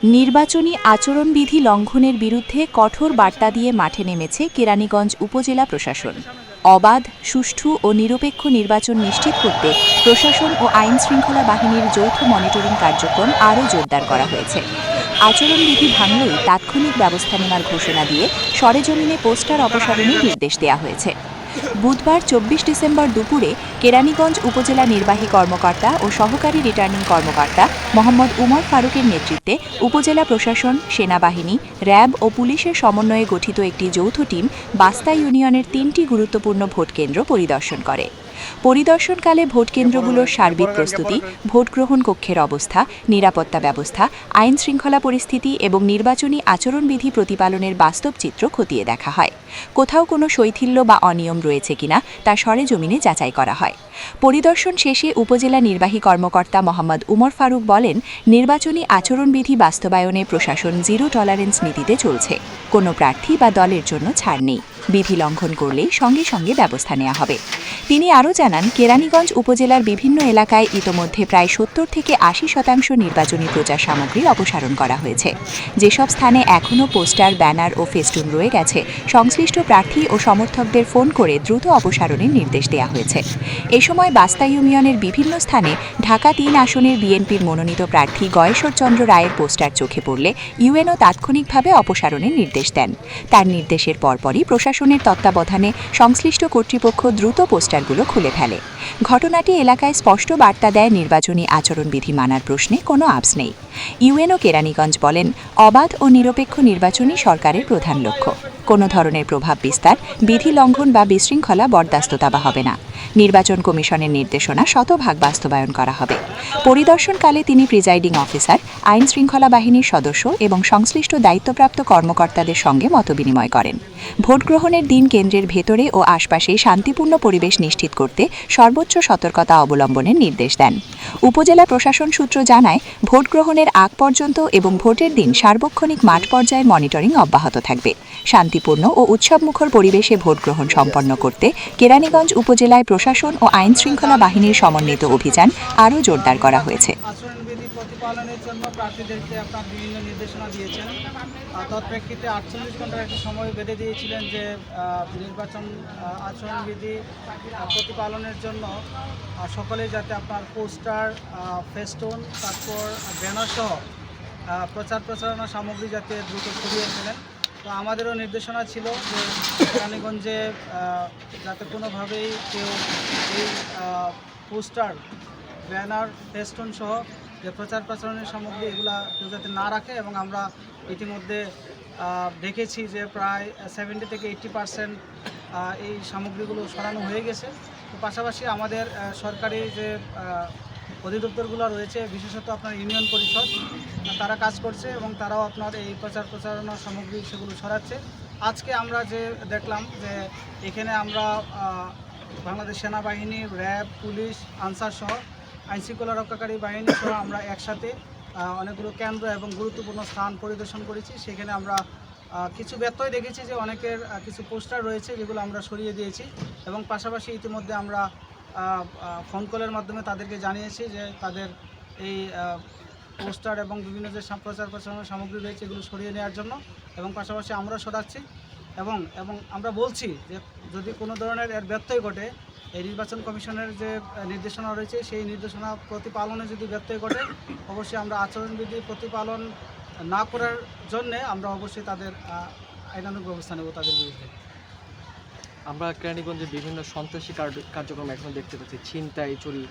নির্বাচনী আচরণবিধি লঙ্ঘনের বিরুদ্ধে কঠোর বার্তা দিয়ে মাঠে নেমেছে কেরানীগঞ্জ উপজেলা প্রশাসন। অবাধ, সুষ্ঠু ও নিরপেক্ষ নির্বাচন নিশ্চিত করতে প্রশাসন ও আইনশৃঙ্খলা বাহিনীর যৌথ মনিটরিং কার্যক্রম আরও জোরদার করা হয়েছে। আচরণবিধি ভাঙলেই তাৎক্ষণিক ব্যবস্থা নেওয়ার ঘোষণা দিয়ে সরেজমিনে পোস্টার অপসারণের নির্দেশ দেওয়া হয়েছে। বুধবার ২৪ ডিসেম্বর দুপুরে কেরানীগঞ্জ উপজেলা নির্বাহী কর্মকর্তা ও সহকারী রিটার্নিং কর্মকর্তা মোহাম্মদ উমর ফারুকের নেতৃত্বে উপজেলা প্রশাসন, সেনাবাহিনী, র্যাব ও পুলিশের সমন্বয়ে গঠিত একটি যৌথ টিম বাস্তা ইউনিয়নের ৩টি গুরুত্বপূর্ণ ভোটকেন্দ্র পরিদর্শন করে। পরিদর্শনকালে ভোটকেন্দ্রগুলোর সার্বিক প্রস্তুতি, ভোটগ্রহণ কক্ষের অবস্থা, নিরাপত্তা ব্যবস্থা, আইনশৃঙ্খলা পরিস্থিতি এবং নির্বাচনী আচরণবিধি প্রতিপালনের বাস্তব চিত্র খতিয়ে দেখা হয়। কোথাও কোনো শৈথিল্য বা অনিয়ম রয়েছে কিনা তা সরেজমিনে যাচাই করা হয়। পরিদর্শন শেষে উপজেলা নির্বাহী কর্মকর্তা মোহাম্মদ উমর ফারুক বলেন, নির্বাচনী আচরণবিধি বাস্তবায়নে প্রশাসন জিরো টলারেন্স নীতিতে চলছে। কোনো প্রার্থী বা দলের জন্য ছাড় নেই। বিধি লঙ্ঘন করলেই সঙ্গে সঙ্গে ব্যবস্থা নেওয়া হবে। তিনি আরও জানান, কেরানীগঞ্জ উপজেলার বিভিন্ন এলাকায় ইতোমধ্যে প্রায় ৭০ থেকে ৮০% নির্বাচনী প্রচার সামগ্রীর অপসারণ করা হয়েছে। যেসব স্থানে এখনও পোস্টার, ব্যানার ও ফেস্টুন রয়ে গেছে, সংশ্লিষ্ট প্রার্থী ও সমর্থকদের ফোন করে দ্রুত অপসারণের নির্দেশ দেওয়া হয়েছে। এ সময় বাস্তা ইউনিয়নের বিভিন্ন স্থানে ঢাকা ৩ আসনের বিএনপির মনোনীত প্রার্থী গয়েশ্বর চন্দ্র রায়ের পোস্টার চোখে পড়লে ইউএনও তাৎক্ষণিকভাবে অপসারণের নির্দেশ দেন। তার নির্দেশের পরপরই প্রশাসনের তত্ত্বাবধানে সংশ্লিষ্ট কর্তৃপক্ষ দ্রুত পোস্টারগুলো খুলে ফেলে। ঘটনাটি এলাকায় স্পষ্ট বার্তা দেয়, নির্বাচনী আচরণবিধি মানার প্রশ্নে কোনো আপস নেই। ইউএনও কেরানীগঞ্জ বলেন, অবাধ ও নিরপেক্ষ নির্বাচনই সরকারের প্রধান লক্ষ্য। কোনো ধরনের প্রভাব বিস্তার, বিধি লঙ্ঘন বা বিশৃঙ্খলা বরদাস্ত দেওয়া হবে না। নির্বাচন কমিশনের নির্দেশনা শতভাগ বাস্তবায়ন করা হবে। পরিদর্শনকালে তিনি প্রিজাইডিং অফিসার, আইনশৃঙ্খলা বাহিনীর সদস্য এবং সংশ্লিষ্ট দায়িত্বপ্রাপ্ত কর্মকর্তাদের সঙ্গে মতবিনিময় করেন। ভোটগ্রহণের দিন কেন্দ্রের ভেতরে ও আশপাশে শান্তিপূর্ণ পরিবেশ নিশ্চিত করতে সর্বোচ্চ সতর্কতা অবলম্বনের নির্দেশ দেন। উপজেলা প্রশাসন সূত্র জানায়, ভোট গ্রহণের আগ পর্যন্ত এবং ভোটের দিন সার্বক্ষণিক মাঠ পর্যায়ের মনিটরিং অব্যাহত থাকবে। শান্তিপূর্ণ ও উৎসবমুখর পরিবেশে ভোট গ্রহণ সম্পন্ন করতে কেরানীগঞ্জ উপজেলায় প্রশাসন ও আইনশৃঙ্খলা বাহিনীর সমন্বিত অভিযান আরও জোরদার করা হয়েছে। আচরণবিধি প্রতিপালনের জন্য প্রার্থীদেরকে আপনার বিভিন্ন নির্দেশনা দিয়েছেন। তৎপ্রেক্ষিতে ৪৮ ঘন্টার একটি সময় বেঁধে দিয়েছিলেন যে নির্বাচন আচরণবিধি প্রতিপালনের জন্য সকলে যাতে আপনার পোস্টার, ফেস্টুন, তারপর ব্যানার সহ প্রচার প্রচারণা সামগ্রী যাতে দ্রুত ছড়িয়ে ফেলেন। তো আমাদেরও নির্দেশনা ছিল যে কেরানীগঞ্জে যাতে কোনোভাবেই কেউ এই পোস্টার, ব্যানার, ফেস্টুন সহ যে প্রচার প্রচারণের সামগ্রী এগুলা কেউ যাতে না রাখে। এবং আমরা ইতিমধ্যে দেখেছি যে প্রায় 70 থেকে 80% এই সামগ্রীগুলো সরানো হয়ে গেছে। তো পাশাপাশি আমাদের সরকারি যে অধিদপ্তরগুলো রয়েছে, বিশেষত আপনার ইউনিয়ন পরিষদ, তারা কাজ করছে এবং তারাও আপনার এই প্রচার প্রচারণার সামগ্রী সেগুলো সরাচ্ছে। আজকে আমরা যে দেখলাম যে এখানে আমরা বাংলাদেশ সেনাবাহিনী, র্যাব, পুলিশ, আনসার সহ আইনশৃঙ্খলা রক্ষাকারী বাহিনী সহ আমরা একসাথে অনেকগুলো কেন্দ্র এবং গুরুত্বপূর্ণ স্থান পরিদর্শন করেছি। সেখানে আমরা কিছু ব্যত্যয় দেখেছি যে অনেকের কিছু পোস্টার রয়েছে যেগুলো আমরা সরিয়ে দিয়েছি এবং পাশাপাশি ইতিমধ্যে আমরা ফোন কলের মাধ্যমে তাদেরকে জানিয়েছি যে তাদের এই পোস্টার এবং বিভিন্ন যে প্রচার প্রচারণার সামগ্রী রয়েছে এগুলো সরিয়ে নেওয়ার জন্য। এবং পাশাপাশি আমরা সরাচ্ছি এবং আমরা বলছি যে যদি কোনো ধরনের এর ব্যত্যয় ঘটে, এই নির্বাচন কমিশনের যে নির্দেশনা রয়েছে সেই নির্দেশনা প্রতিপালনে যদি ব্যত্যয় ঘটে, অবশ্যই আমরা আচরণবিধি প্রতিপালন না করার জন্যে আমরা অবশ্যই তাদের আইনানুগ ব্যবস্থা নেব তাদের বিরুদ্ধে। আমরা কেরানীগঞ্জে বিভিন্ন সন্ত্রাসী কার্যক্রম এখন দেখতে পাচ্ছি, ছিনতাই, চুরি।